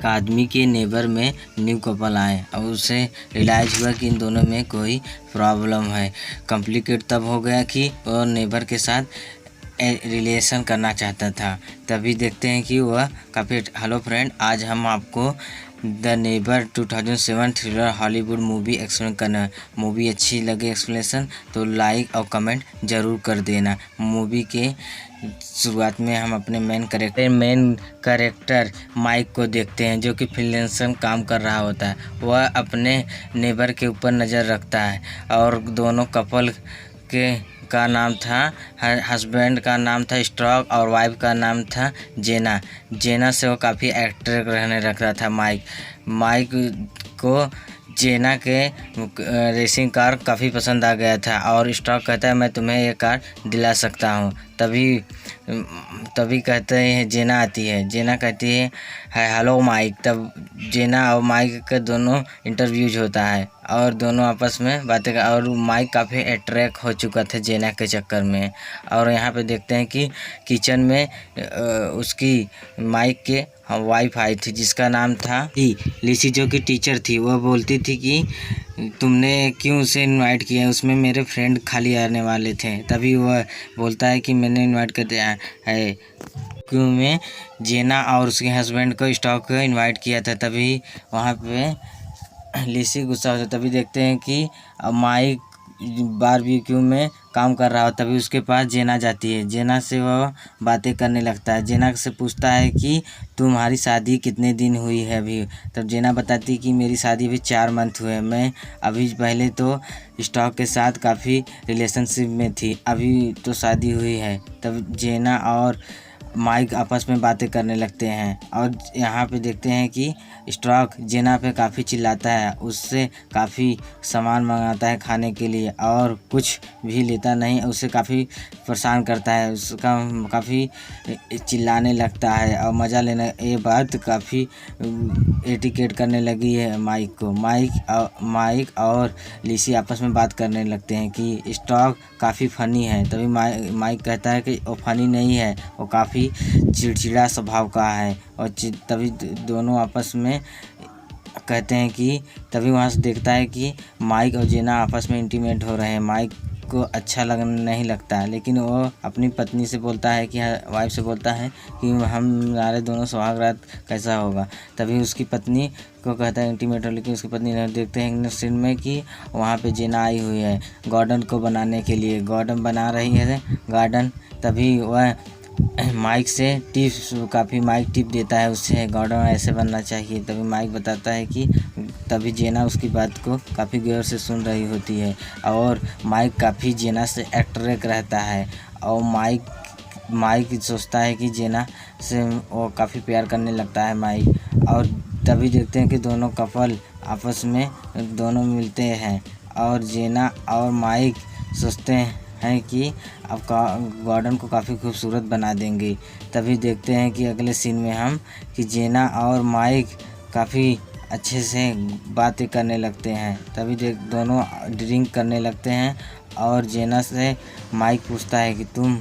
एक आदमी के नेबर में न्यू कपल आए और उसे रियलाइज़ हुआ कि इन दोनों में कोई प्रॉब्लम है। कॉम्प्लिकेट तब हो गया कि वो नेबर के साथ रिलेशन करना चाहता था। तभी देखते हैं कि वह काफ़ी हेलो फ्रेंड, आज हम आपको the neighbour 2007 thriller Hollywood movie explain करना है। मूवी अच्छी लगे एक्सप्लेनेशन तो लाइक और कमेंट ज़रूर कर देना। मूवी के शुरुआत में हम अपने मेन कैरेक्टर माइक को देखते हैं, जो कि फ्रीलांसर काम कर रहा होता है। वह अपने नेबर के ऊपर नज़र रखता है और दोनों कपल का नाम था, हस्बैंड का नाम था स्ट्रॉक और वाइफ का नाम था जेना से वो काफ़ी अट्रैक्ट रहने लग रहा था। माइक को जेना के रेसिंग कार काफ़ी पसंद आ गया था और स्ट्रॉक कहता है मैं तुम्हें ये कार दिला सकता हूँ। तभी कहते हैं जेना आती है। जेना कहती है हेलो माइक। तब जेना और माइक का दोनों इंटरव्यूज होता है और दोनों आपस में बातें कर, और माइक काफ़ी अट्रैक्ट हो चुका था जेना के चक्कर में। और यहाँ पे देखते हैं कि किचन में उसकी माइक के वाइफ आई थी जिसका नाम था लिसी, जो कि टीचर थी। वह बोलती थी कि तुमने क्यों उसे इनवाइट किया, उसमें मेरे फ्रेंड खाली आने वाले थे। तभी वह बोलता है कि मैंने इनवाइट कर दिया है क्यों मैं जेना और उसके हस्बैंड को स्टॉक को इनवाइट किया था। तभी वहाँ पे लिसी गुस्सा होता है। तभी देखते हैं कि माइक बारबेक्यू में काम कर रहा हो। तभी उसके पास जेना जाती है। जेना से वह बातें करने लगता है। जेना से पूछता है कि तुम्हारी शादी कितने दिन हुई है अभी। तब जेना बताती है कि मेरी शादी अभी 4 मंथ हुए, मैं अभी पहले तो स्टॉक के साथ काफ़ी रिलेशनशिप में थी, अभी तो शादी हुई है। तब जेना और माइक आपस में बातें करने लगते हैं और यहाँ पे देखते हैं कि स्ट्रॉक जेना पे काफ़ी चिल्लाता है, उससे काफ़ी सामान मंगाता है खाने के लिए और कुछ भी लेता नहीं, उसे काफ़ी परेशान करता है, उसका काफ़ी चिल्लाने लगता है और मज़ा लेने। ये बात काफ़ी इरिटेट करने लगी है माइक को। माइक और लिसी आपस में बात करने लगते हैं कि स्टॉक काफ़ी फ़नी है। तभी माइक कहता है कि वो फ़नी नहीं है, वो काफ़ी चिड़चिड़ा स्वभाव का है। और तभी दोनों आपस में कहते हैं कि तभी वहाँ से देखता है कि माइक और जेना आपस में इंटीमेट हो रहे हैं। माइक को अच्छा नहीं लगता है, लेकिन वो अपनी पत्नी से बोलता है कि वाइफ से बोलता है कि हमारे दोनों सुहाग रात कैसा होगा। तभी उसकी पत्नी को कहता है इंटीमेट हो, लेकिन उसकी पत्नी नहीं। देखते हैं सीन में कि वहाँ पे जेना आई हुई है गार्डन को बनाने के लिए, गार्डन बना रही है गार्डन। तभी वह माइक से माइक टिप देता है उससे, गार्डन ऐसे बनना चाहिए। तभी माइक बताता है कि तभी जेना उसकी बात को काफ़ी गौर से सुन रही होती है और माइक काफ़ी जेना से अट्रैक्ट रहता है और माइक सोचता है कि जेना से वो काफ़ी प्यार करने लगता है माइक। और तभी देखते हैं कि दोनों कपल आपस में दोनों मिलते हैं और जेना और माइक सोचते हैं कि अब गार्डन को काफ़ी खूबसूरत बना देंगे। तभी देखते हैं कि अगले सीन में हम कि जेना और माइक काफ़ी अच्छे से बातें करने लगते हैं। तभी दोनों ड्रिंक करने लगते हैं और जेना से माइक पूछता है कि तुम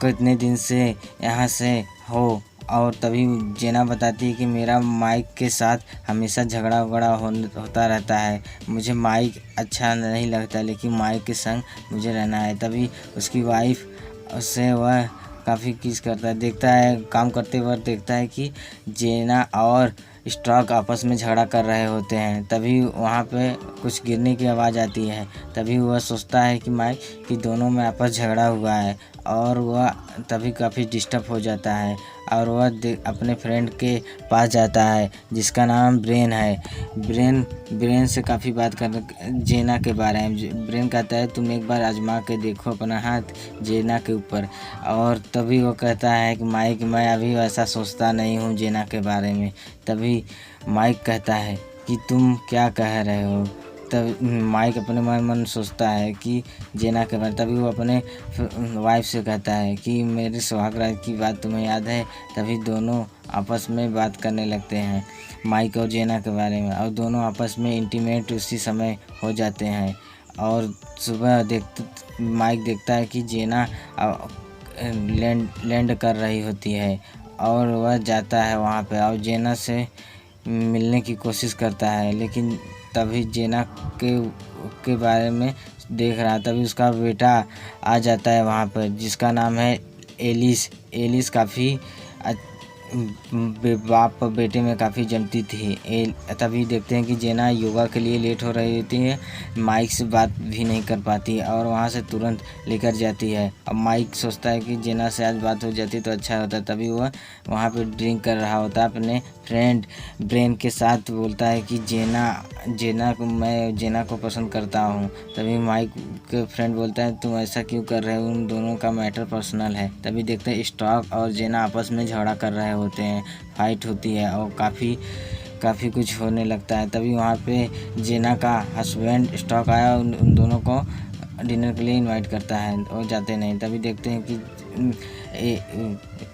कितने दिन से यहाँ से हो। और तभी जेना बताती है कि मेरा माइक के साथ हमेशा झगड़ा होता रहता है, मुझे माइक अच्छा नहीं लगता, लेकिन माइक के संग मुझे रहना है। तभी उसकी वाइफ उससे वह काफ़ी किस करता है, देखता है काम करते वक्त देखता है कि जेना और स्ट्रॉक आपस में झगड़ा कर रहे होते हैं। तभी वहाँ पे कुछ गिरने की आवाज़ आती है। तभी वह सोचता है कि माइक कि दोनों में आपस झगड़ा हुआ है और वह तभी काफ़ी डिस्टर्ब हो जाता है और वह अपने फ्रेंड के पास जाता है जिसका नाम ब्रेन है। ब्रेन से काफ़ी बात कर जेना के बारे में। ब्रेन कहता है तुम एक बार आजमा के देखो अपना हाथ जेना के ऊपर। और तभी वो कहता है कि माइक मैं अभी वैसा सोचता नहीं हूँ जेना के बारे में। तभी माइक कहता है कि तुम क्या कह रहे हो। तब माइक अपने मन सोचता है कि जेना के बारे। तभी वो अपने वाइफ से कहता है कि मेरे सुहाग रात की बात तुम्हें याद है। तभी दोनों आपस में बात करने लगते हैं माइक और जेना के बारे में और दोनों आपस में इंटीमेट उसी समय हो जाते हैं। और सुबह माइक देखता है कि जेना लैंड कर रही होती है और वह जाता है वहाँ पे और जेना से मिलने की कोशिश करता है, लेकिन तभी जेना के बारे में देख रहा, तभी उसका बेटा आ जाता है वहाँ पर, जिसका नाम है एलिस। एलिस काफ़ी बाप और बेटे में काफ़ी जमती थी। तभी देखते हैं कि जेना योगा के लिए लेट हो रही होती है, माइक से बात भी नहीं कर पाती और वहाँ से तुरंत लेकर जाती है। अब माइक सोचता है कि जेना से आज बात हो जाती तो अच्छा होता। तभी वह वहाँ पे ड्रिंक कर रहा होता है अपने फ्रेंड ब्रेन के साथ, बोलता है कि मैं जेना को पसंद करता हूँ। तभी माइक के फ्रेंड बोलता है तुम ऐसा क्यों कर रहे हो, उन दोनों का मैटर पर्सनल है। तभी देखते हैं स्टॉक और जेना आपस में झगड़ा कर रहे होते हैं, फाइट होती है और काफ़ी कुछ होने लगता है। तभी वहाँ पे जेना का हस्बैंड स्टॉक आया, उन दोनों को डिनर के लिए इनवाइट करता है और जाते नहीं। तभी देखते हैं कि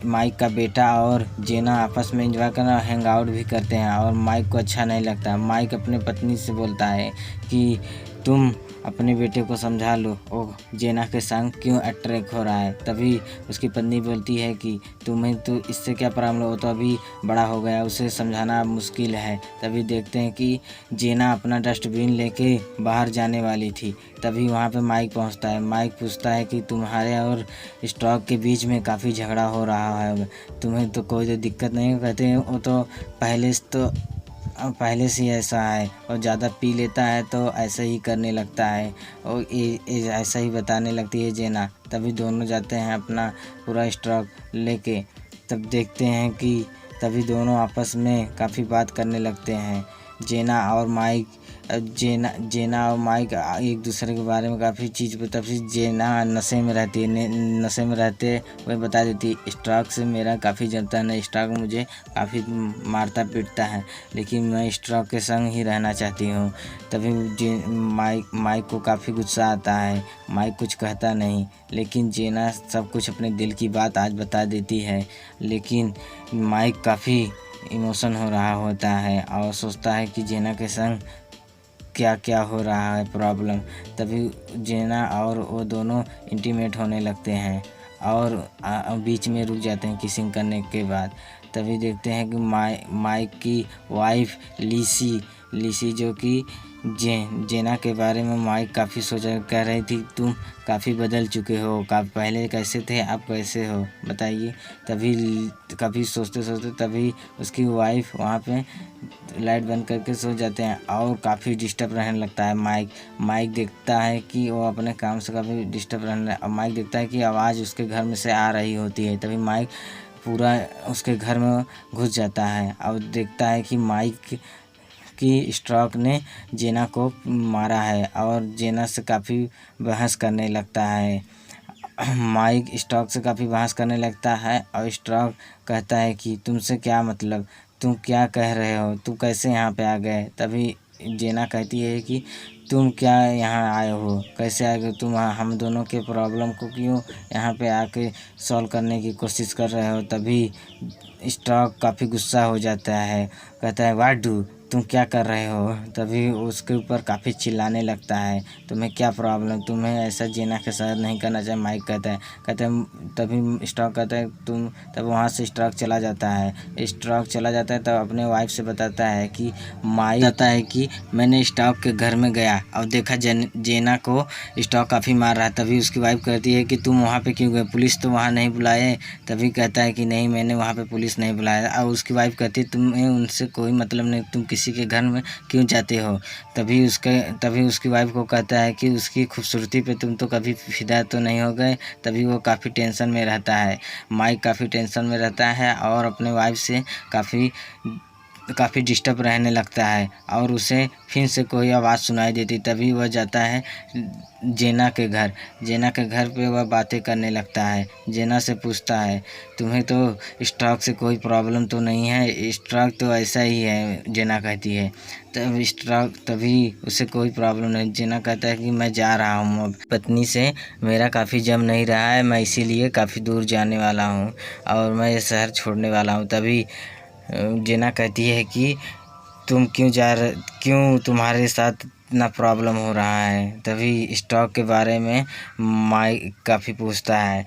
माइक का बेटा और जेना आपस में एंजॉय करना हैंग आउट भी करते हैं और माइक को अच्छा नहीं लगता। माइक अपने पत्नी से बोलता है कि तुम अपने बेटे को समझा लो, वो जेना के संग क्यों अट्रैक्ट हो रहा है। तभी उसकी पत्नी बोलती है कि तुम्हें तो इससे क्या प्रॉब्लम, वो तो अभी बड़ा हो गया, उसे समझाना मुश्किल है। तभी देखते हैं कि जेना अपना डस्टबिन लेके बाहर जाने वाली थी। तभी वहाँ पे माइक पहुँचता है। माइक पूछता है कि तुम्हारे और स्टॉक के बीच में काफ़ी झगड़ा हो रहा है, तुम्हें तो कोई तो दिक्कत नहीं। कहते हैं वो तो पहले से ही ऐसा है और ज़्यादा पी लेता है तो ऐसा ही करने लगता है और ऐसा ही बताने लगती है जेना। तभी दोनों जाते हैं अपना पूरा स्टॉक लेके। तब देखते हैं कि तभी दोनों आपस में काफ़ी बात करने लगते हैं। जेना और माइक एक दूसरे के बारे में काफ़ी चीज़ तब से जेना नशे में रहती है, नशे में रहते वह बता देती है स्टॉक से मेरा काफ़ी जमता है ना, स्टॉक मुझे काफ़ी मारता पीटता है, लेकिन मैं स्टॉक के संग ही रहना चाहती हूँ। तभी माइक को काफ़ी गुस्सा आता है। माइक कुछ कहता नहीं, लेकिन जेना सब कुछ अपने दिल की बात आज बता देती है। लेकिन माइक काफ़ी इमोशन हो रहा होता है और सोचता है कि जेना के संग क्या क्या हो रहा है प्रॉब्लम। तभी जेना और वो दोनों इंटीमेट होने लगते हैं और बीच में रुक जाते हैं किसिंग करने के बाद। तभी देखते हैं कि माइक की वाइफ लिसी जो कि जेना के बारे में माइक काफ़ी सोचा कह रही थी तुम काफ़ी बदल चुके हो, पहले कैसे थे अब कैसे हो बताइए। तभी काफ़ी सोचते तभी उसकी वाइफ वहाँ पे लाइट बंद करके सो जाते हैं और काफ़ी डिस्टर्ब रहने लगता है माइक देखता है कि वो अपने काम से काफ़ी डिस्टर्ब रहने और माइक देखता है कि आवाज़ उसके घर में से आ रही होती है। तभी माइक पूरा उसके घर में घुस जाता है और देखता है कि माइक की स्टॉक ने जेना को मारा है और जेना से काफ़ी बहस करने लगता है। माइक स्टॉक से काफ़ी बहस करने लगता है और स्टॉक कहता है कि तुमसे क्या मतलब, तुम क्या कह रहे हो, तुम कैसे यहाँ पे आ गए। तभी जेना कहती है कि तुम क्या यहाँ आए हो, कैसे आ गए तुम, हम दोनों के प्रॉब्लम को क्यों यहाँ पे आके सॉल्व करने की कोशिश कर रहे हो। तभी स्टॉक काफ़ी गुस्सा हो जाता है, कहता है व्हाट डू, तुम क्या कर रहे हो। तभी उसके ऊपर काफ़ी चिल्लाने लगता है, तुम्हें क्या प्रॉब्लम, तुम्हें ऐसा जेना के साथ नहीं करना चाहिए। माइक कहता है तभी स्टॉक कहता है तुम। तब वहाँ से स्टॉक चला जाता है। तब अपने वाइफ से बताता है कि माइक बताता है कि मैंने स्टॉक के घर में गया और देखा जेना को स्टॉक काफ़ी मार रहा है। तभी उसकी वाइफ कहती है कि तुम वहाँ पे क्यों गए, पुलिस तो वहाँ नहीं बुलाए। तभी कहता है कि नहीं मैंने वहाँ पे पुलिस नहीं बुलाया। और उसकी वाइफ कहती है तुम्हें उनसे कोई मतलब नहीं, तुम किसी के घर में क्यों जाते हो। तभी उसकी वाइफ को कहता है कि उसकी खूबसूरती पे तुम तो कभी फिदा तो नहीं हो गए। तभी वो काफ़ी टेंशन में रहता है। माइक काफ़ी टेंशन में रहता है और अपने वाइफ से काफ़ी डिस्टर्ब रहने लगता है और उसे फिर से कोई आवाज़ सुनाई देती। तभी वह जाता है जेना के घर पे वह बातें करने लगता है। जेना से पूछता है तुम्हें तो स्टॉक से कोई प्रॉब्लम तो नहीं है, स्टॉक तो ऐसा ही है। जेना कहती है तभी उसे कोई प्रॉब्लम नहीं। जेना कहता है कि मैं जा रहा हूँ, अब पत्नी से मेरा काफ़ी जम नहीं रहा है, मैं इसीलिए काफ़ी दूर जाने वाला हूँ और मैं ये शहर छोड़ने वाला हूँ। तभी जेना कहती है कि क्यों तुम्हारे साथ इतना प्रॉब्लम हो रहा है। तभी स्टॉक के बारे में माइक काफ़ी पूछता है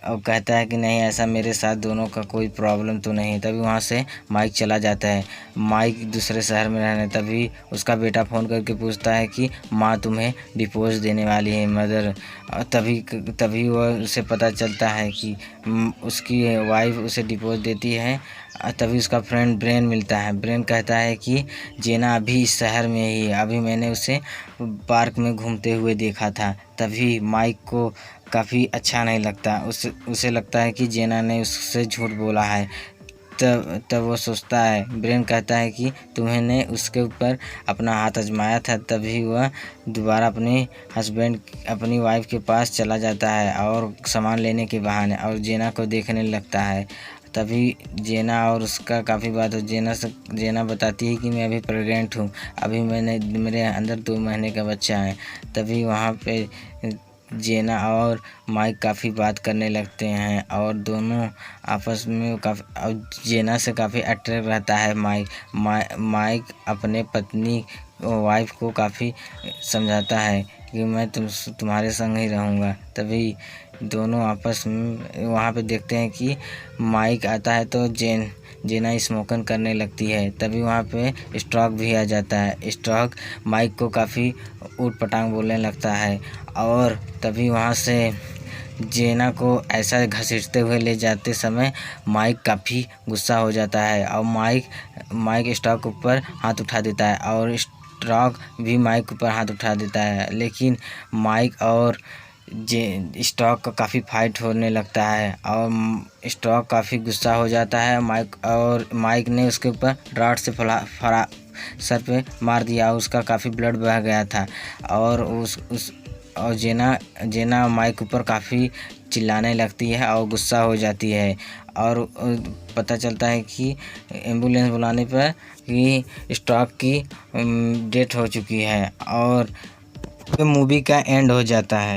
और कहता है कि नहीं, ऐसा मेरे साथ दोनों का कोई प्रॉब्लम तो नहीं। तभी वहाँ से माइक चला जाता है। माइक दूसरे शहर में रहने, तभी उसका बेटा फ़ोन करके पूछता है कि माँ तुम्हें डिवोर्स देने वाली है, मदर। तभी वह उसे पता चलता है कि उसकी वाइफ उसे डिवोर्स देती है। तभी उसका फ्रेंड ब्रेन मिलता है। ब्रेन कहता है कि जेना अभी इस शहर में ही है, अभी मैंने उसे पार्क में घूमते हुए देखा था। तभी माइक को काफ़ी अच्छा नहीं लगता। उसे लगता है कि जेना ने उससे झूठ बोला है। तब वो सोचता है, ब्रेन कहता है कि तुम्हें उसके ऊपर अपना हाथ आजमाया था। तभी वह दोबारा अपनी वाइफ के पास चला जाता है और सामान लेने के बहाने, और जेना को देखने लगता है। तभी जेना और उसका काफ़ी बात हो। जेना बताती है कि मैं अभी प्रेग्नेंट हूँ, अभी मेरे अंदर 2 महीने का बच्चा है। तभी वहाँ पे जेना और माइक काफ़ी बात करने लगते हैं और दोनों आपस में और जेना से काफ़ी अट्रैक्ट रहता है माइक अपने पत्नी वाइफ को काफ़ी समझाता है कि मैं तुम्हारे संग ही रहूँगा। तभी दोनों आपस में वहाँ पे देखते हैं कि माइक आता है तो जेना स्मोकिंग करने लगती है। तभी वहाँ पे स्टॉक भी आ जाता है। स्टॉक माइक को काफ़ी ऊट पटांग बोलने लगता है और तभी वहाँ से जेना को ऐसा घसीटते हुए ले जाते समय माइक काफ़ी गुस्सा हो जाता है और माइक स्टॉक ऊपर हाथ उठा देता है और स्टॉक भी माइक ऊपर हाथ उठा देता है। लेकिन माइक और स्टॉक का काफ़ी फाइट होने लगता है और स्टॉक काफ़ी गुस्सा हो जाता है। माइक ने उसके ऊपर रॉड से सर पे मार दिया। उसका काफ़ी ब्लड बह गया था और और जेना माइक ऊपर काफ़ी चिल्लाने लगती है और गुस्सा हो जाती है और पता चलता है कि एम्बुलेंस बुलाने पर कि स्टॉक की डेथ हो चुकी है और मूवी का एंड हो जाता है।